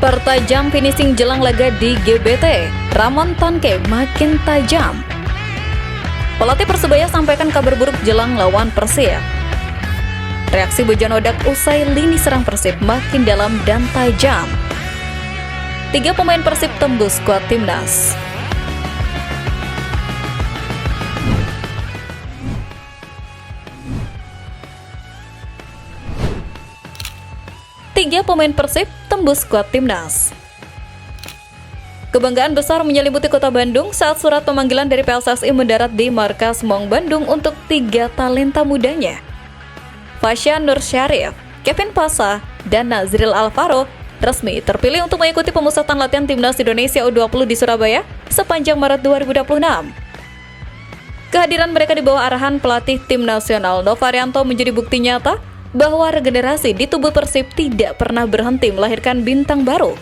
Pertajam finishing jelang laga di GBT, Ramon Tonke makin tajam. Pelatih Persebaya sampaikan kabar buruk jelang lawan Persib. Reaksi Bojan Hodak usai lini serang Persib makin dalam dan tajam. 3 pemain Persib tembus skuad timnas. Tiga pemain Persib tembus skuad timnas. Kebanggaan besar menyelimuti kota Bandung saat surat pemanggilan dari PSSI mendarat di markas Maung Bandung untuk 3 talenta mudanya. Fasya Nur Syarif, Kevin Pasha, dan Nazril Alvaro resmi terpilih untuk mengikuti pemusatan latihan timnas Indonesia U20 di Surabaya sepanjang Maret 2026. Kehadiran mereka di bawah arahan pelatih tim nasional Novarianto menjadi bukti nyata bahwa regenerasi di tubuh Persib tidak pernah berhenti melahirkan bintang baru.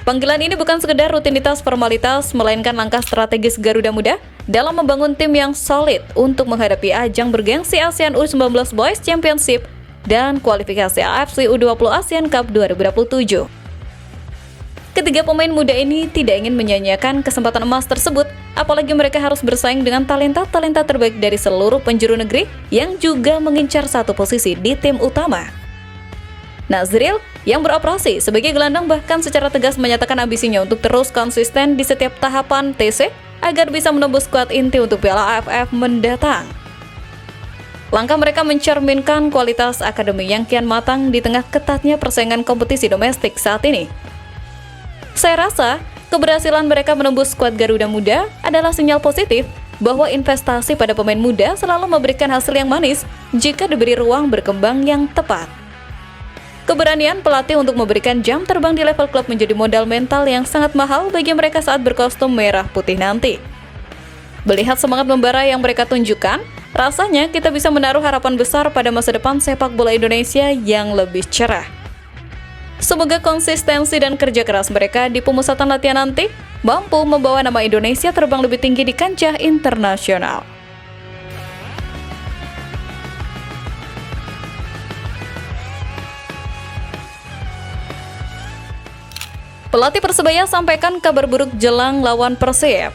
Panggilan ini bukan sekedar rutinitas formalitas, melainkan langkah strategis Garuda Muda dalam membangun tim yang solid untuk menghadapi ajang bergengsi ASEAN U19 Boys Championship dan kualifikasi AFC U20 ASEAN Cup 2027. Ketiga pemain muda ini tidak ingin menyanyiakan kesempatan emas tersebut, apalagi mereka harus bersaing dengan talenta-talenta terbaik dari seluruh penjuru negeri yang juga mengincar satu posisi di tim utama. Nazril yang beroperasi sebagai gelandang bahkan secara tegas menyatakan ambisinya untuk terus konsisten di setiap tahapan TC agar bisa menembus skuad inti untuk Piala AFF mendatang. Langkah mereka mencerminkan kualitas akademi yang kian matang di tengah ketatnya persaingan kompetisi domestik saat ini. Saya rasa keberhasilan mereka menembus skuad Garuda Muda adalah sinyal positif bahwa investasi pada pemain muda selalu memberikan hasil yang manis jika diberi ruang berkembang yang tepat. Keberanian pelatih untuk memberikan jam terbang di level klub menjadi modal mental yang sangat mahal bagi mereka saat berkostum merah putih nanti. Melihat semangat membara yang mereka tunjukkan, rasanya kita bisa menaruh harapan besar pada masa depan sepak bola Indonesia yang lebih cerah. Semoga konsistensi dan kerja keras mereka di pemusatan latihan nanti mampu membawa nama Indonesia terbang lebih tinggi di kancah internasional. Pelatih Persebaya sampaikan kabar buruk jelang lawan Persib.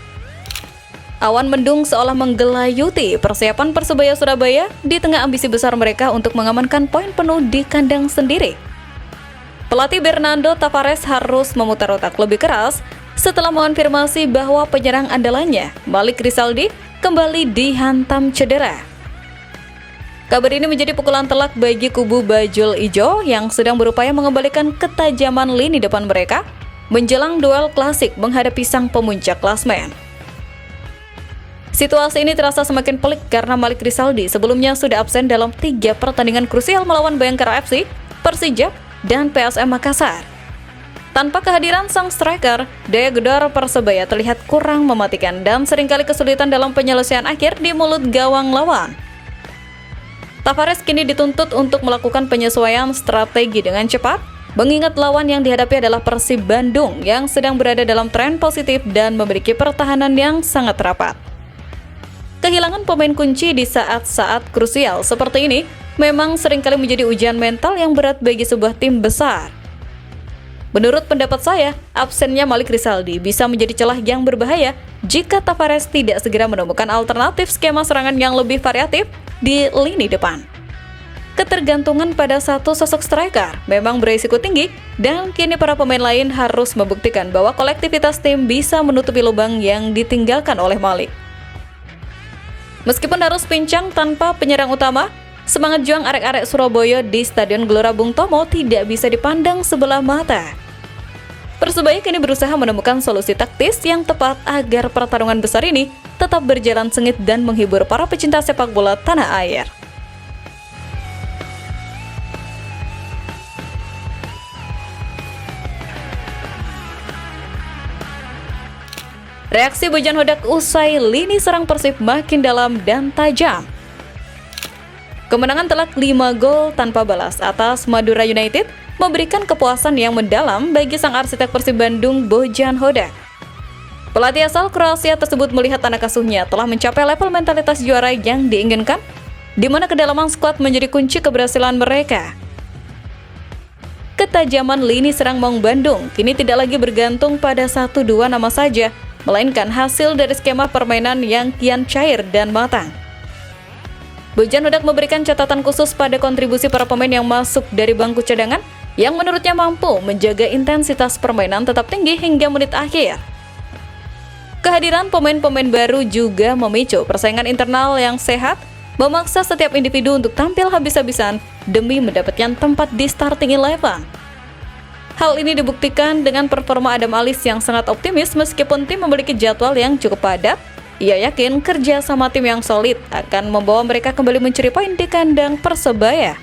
Awan mendung seolah menggelayuti persiapan Persebaya Surabaya di tengah ambisi besar mereka untuk mengamankan poin penuh di kandang sendiri. Pelatih Bernardo Tavares harus memutar otak lebih keras setelah mengonfirmasi bahwa penyerang andalannya, Malik Rizaldi, kembali dihantam cedera. Kabar ini menjadi pukulan telak bagi kubu Bajul Ijo yang sedang berupaya mengembalikan ketajaman lini depan mereka menjelang duel klasik menghadapi sang pemuncak klasmen. Situasi ini terasa semakin pelik karena Malik Rizaldi sebelumnya sudah absen dalam 3 pertandingan krusial melawan Bayangkara FC, Persija, dan PSM Makassar. Tanpa kehadiran sang striker, daya gedor Persebaya terlihat kurang mematikan dan seringkali kesulitan dalam penyelesaian akhir di mulut gawang lawan. Tavares kini dituntut untuk melakukan penyesuaian strategi dengan cepat, mengingat lawan yang dihadapi adalah Persib Bandung yang sedang berada dalam tren positif dan memiliki pertahanan yang sangat rapat. Kehilangan pemain kunci di saat-saat krusial seperti ini memang seringkali menjadi ujian mental yang berat bagi sebuah tim besar. Menurut pendapat saya, absennya Malik Rizaldi bisa menjadi celah yang berbahaya jika Tavares tidak segera menemukan alternatif skema serangan yang lebih variatif di lini depan. Ketergantungan pada satu sosok striker memang berisiko tinggi dan kini para pemain lain harus membuktikan bahwa kolektivitas tim bisa menutupi lubang yang ditinggalkan oleh Malik. Meskipun harus pincang tanpa penyerang utama, semangat juang arek-arek Surabaya di Stadion Gelora Bung Tomo tidak bisa dipandang sebelah mata. Persebaya kini berusaha menemukan solusi taktis yang tepat agar pertarungan besar ini tetap berjalan sengit dan menghibur para pecinta sepak bola tanah air. Reaksi Bojan Hodak usai lini serang Persib makin dalam dan tajam. Kemenangan telak 5 gol tanpa balas atas Madura United memberikan kepuasan yang mendalam bagi sang arsitek Persib Bandung, Bojan Hodak. Pelatih asal Kroasia tersebut melihat anak asuhnya telah mencapai level mentalitas juara yang diinginkan, di mana kedalaman skuad menjadi kunci keberhasilan mereka. ketajaman lini serang Maung Bandung kini tidak lagi bergantung pada 1-2 nama saja, melainkan hasil dari skema permainan yang kian cair dan matang. Bojan Hodak memberikan catatan khusus pada kontribusi para pemain yang masuk dari bangku cadangan, yang menurutnya mampu menjaga intensitas permainan tetap tinggi hingga menit akhir. Kehadiran pemain-pemain baru juga memicu persaingan internal yang sehat, memaksa setiap individu untuk tampil habis-habisan demi mendapatkan tempat di starting 11. Hal ini dibuktikan dengan performa Adam Alis yang sangat optimis meskipun tim memiliki jadwal yang cukup padat. Ia yakin kerja sama tim yang solid akan membawa mereka kembali mencuri poin di kandang Persebaya.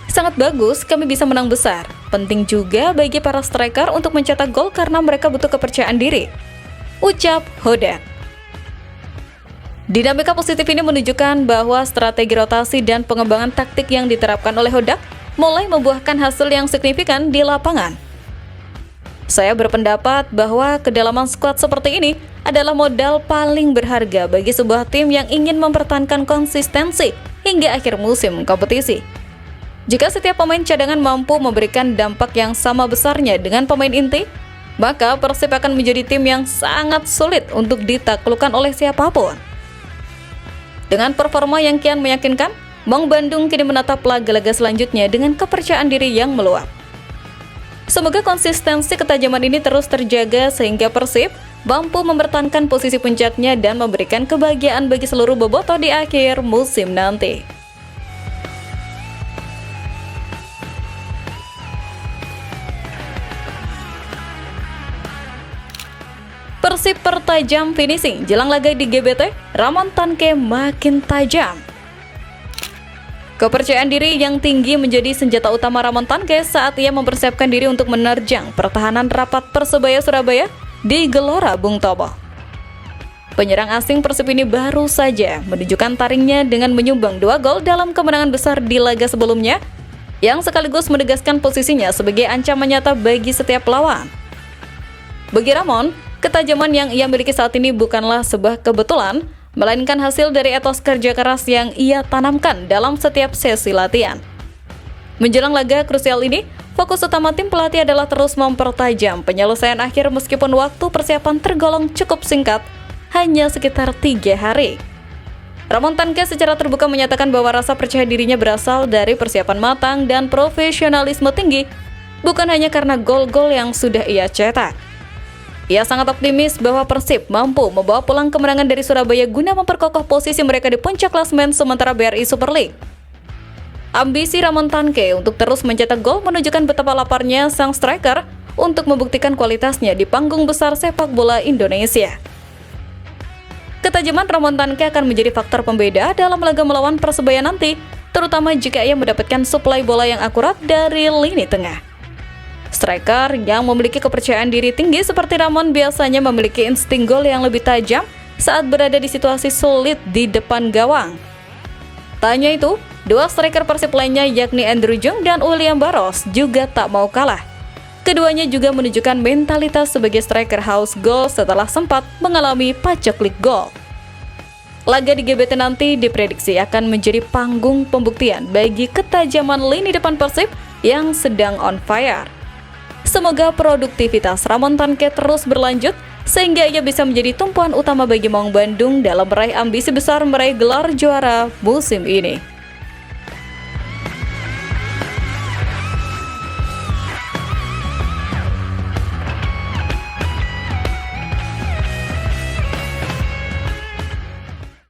Sangat bagus kami bisa menang besar. Penting juga bagi para striker untuk mencetak gol karena mereka butuh kepercayaan diri, ucap Hodak. Dinamika positif ini menunjukkan bahwa strategi rotasi dan pengembangan taktik yang diterapkan oleh Hodak mulai membuahkan hasil yang signifikan di lapangan. Saya berpendapat bahwa kedalaman skuad seperti ini adalah modal paling berharga bagi sebuah tim yang ingin mempertahankan konsistensi hingga akhir musim kompetisi. Jika setiap pemain cadangan mampu memberikan dampak yang sama besarnya dengan pemain inti, maka Persib akan menjadi tim yang sangat sulit untuk ditaklukkan oleh siapapun. Dengan performa yang kian meyakinkan, Maung Bandung kini menatap laga-laga selanjutnya dengan kepercayaan diri yang meluap. Semoga konsistensi ketajaman ini terus terjaga sehingga Persib mampu mempertahankan posisi puncaknya dan memberikan kebahagiaan bagi seluruh bobotoh di akhir musim nanti. Persib pertajam finishing, jelang laga di GBT, Ramon Tanke makin tajam. Kepercayaan diri yang tinggi menjadi senjata utama Ramon Tanke saat ia mempersiapkan diri untuk menerjang pertahanan rapat Persebaya Surabaya di Gelora Bung Tomo. Penyerang asing Persib ini baru saja menunjukkan taringnya dengan menyumbang 2 gol dalam kemenangan besar di laga sebelumnya, yang sekaligus menegaskan posisinya sebagai ancaman nyata bagi setiap lawan. Bagi Ramon, ketajaman yang ia miliki saat ini bukanlah sebuah kebetulan, melainkan hasil dari etos kerja keras yang ia tanamkan dalam setiap sesi latihan. Menjelang laga krusial ini, fokus utama tim pelatih adalah terus mempertajam penyelesaian akhir meskipun waktu persiapan tergolong cukup singkat, hanya sekitar 3 hari. Ramon Tanke secara terbuka menyatakan bahwa rasa percaya dirinya berasal dari persiapan matang dan profesionalisme tinggi, bukan hanya karena gol-gol yang sudah ia cetak. Ia sangat optimis bahwa Persib mampu membawa pulang kemenangan dari Surabaya guna memperkokoh posisi mereka di puncak klasemen sementara BRI Super League. Ambisi Ramon Tanke untuk terus mencetak gol menunjukkan betapa laparnya sang striker untuk membuktikan kualitasnya di panggung besar sepak bola Indonesia. Ketajaman Ramon Tanke akan menjadi faktor pembeda dalam laga melawan Persebaya nanti, terutama jika ia mendapatkan suplai bola yang akurat dari lini tengah. Striker yang memiliki kepercayaan diri tinggi seperti Ramon biasanya memiliki insting gol yang lebih tajam saat berada di situasi sulit di depan gawang. Tak hanya itu, 2 striker Persib lainnya yakni Andrew Jung dan William Barros juga tak mau kalah. Keduanya juga menunjukkan mentalitas sebagai striker haus gol setelah sempat mengalami paceklik gol. Laga di GBT nanti diprediksi akan menjadi panggung pembuktian bagi ketajaman lini depan Persib yang sedang on fire. Semoga produktivitas Ramon Tanke terus berlanjut sehingga ia bisa menjadi tumpuan utama bagi Maung Bandung dalam meraih ambisi besar meraih gelar juara musim ini.